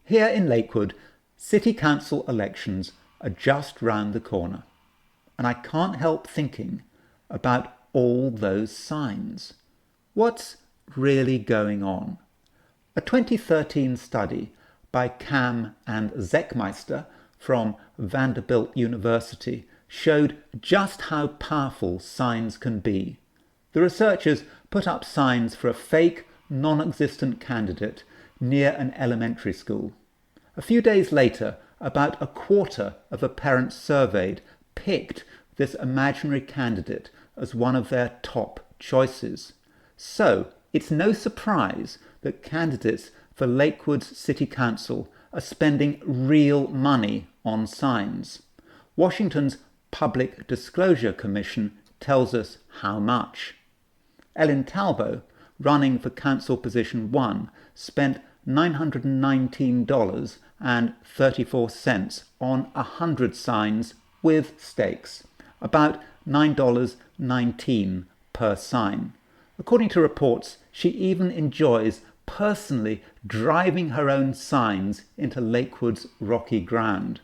Here in Lakewood, City Council elections are just round the corner, and I can't help thinking about all those signs. What's really going on? A 2013 study by Cam and Zekmeister from Vanderbilt University showed just how powerful signs can be. The researchers put up signs for a fake, non-existent candidate near an elementary school. A few days later, about a quarter of the parents surveyed picked this imaginary candidate as one of their top choices. So, it's no surprise that candidates for Lakewood's City Council are spending real money on signs. Washington's Public Disclosure Commission tells us how much. Ellen Talbot, running for Council Position 1, spent $919.34 on 100 signs with stakes, about $9.19 per sign. According to reports, she even enjoys personally driving her own signs into Lakewood's rocky ground.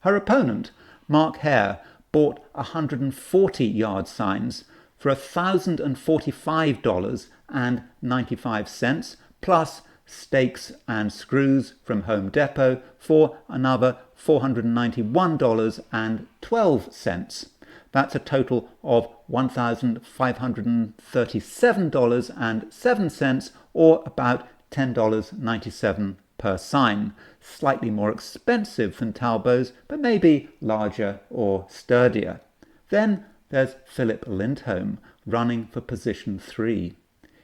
Her opponent, Mark Hare, bought 140-yard signs for $1,045.95 plus stakes and screws from Home Depot for another $491.12. That's a total of $1,537.07, or about $10.97 per sign. Slightly more expensive than Talbot's, but maybe larger or sturdier. Then there's Philip Lindholm, running for position 3.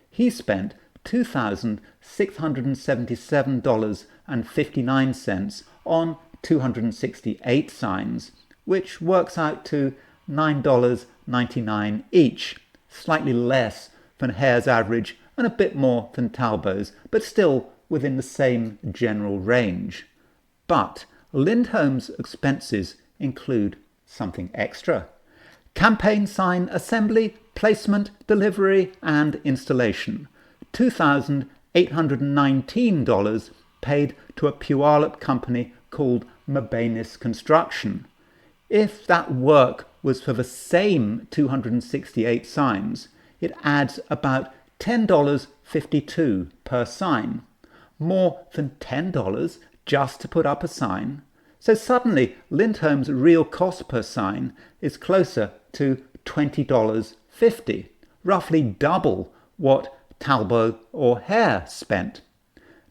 He spent $2,677.59 on 268 signs, which works out to $9.99 each, slightly less than Hare's average and a bit more than Talbot's, but still within the same general range. But Lindholm's expenses include something extra: campaign sign assembly, placement, delivery and installation. $2,819 paid to a Puyallup company called Mabanis Construction. If that work was for the same 268 signs, it adds about $10.52 per sign. More than $10 just to put up a sign. So suddenly Lindholm's real cost per sign is closer to $20.50, roughly double what Talbot or Hare spent.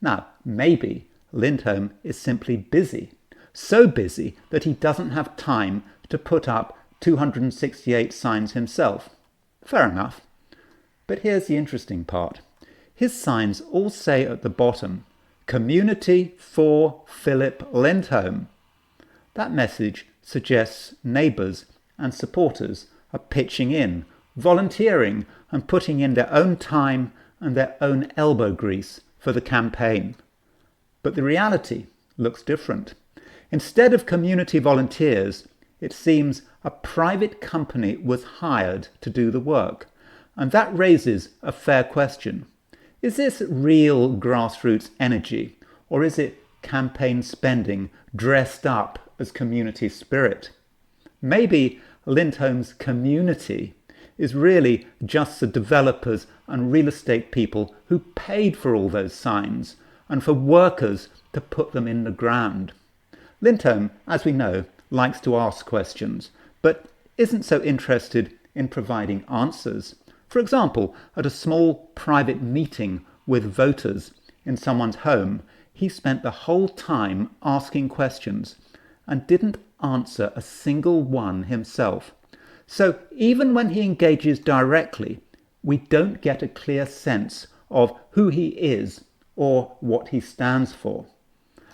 Now, maybe Lindholm is simply busy. So busy that he doesn't have time to put up 268 signs himself. Fair enough. But here's the interesting part. His signs all say at the bottom, "Community for Philip Lindholm." That message suggests neighbours and supporters are pitching in, volunteering and putting in their own time and their own elbow grease for the campaign. But the reality looks different. Instead of community volunteers, it seems a private company was hired to do the work. And that raises a fair question. Is this real grassroots energy, or is it campaign spending dressed up as community spirit? Maybe Lindholm's community is really just the developers and real estate people who paid for all those signs and for workers to put them in the ground. Lindholm, as we know, likes to ask questions, but isn't so interested in providing answers. For example, at a small private meeting with voters in someone's home, he spent the whole time asking questions and didn't answer a single one himself. So even when he engages directly, we don't get a clear sense of who he is or what he stands for.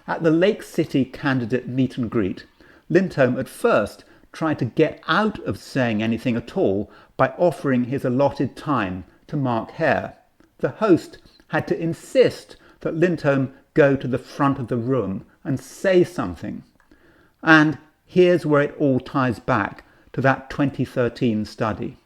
At the Lake City candidate meet and greet, Lindholm at first tried to get out of saying anything at all by offering his allotted time to Mark Hare. The host had to insist that Lindholm go to the front of the room and say something. And here's where it all ties back to that 2013 study.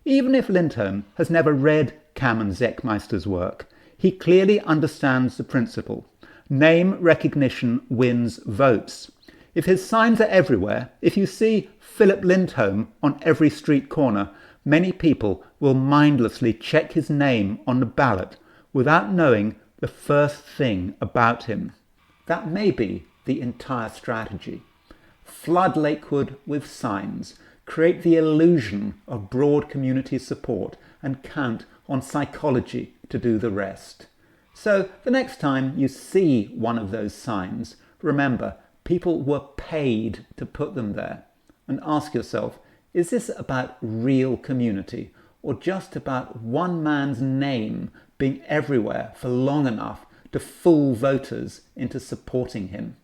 Even if Lindholm has never read Cam and Zekmeister's work, he clearly understands the principle. Name recognition wins votes. If his signs are everywhere, if you see Philip Lindholm on every street corner, many people will mindlessly check his name on the ballot without knowing the first thing about him. That may be the entire strategy. Flood Lakewood with signs, create the illusion of broad community support, and count on psychology to do the rest. So the next time you see one of those signs, remember, people were paid to put them there. And ask yourself, is this about real community or just about one man's name being everywhere for long enough to fool voters into supporting him?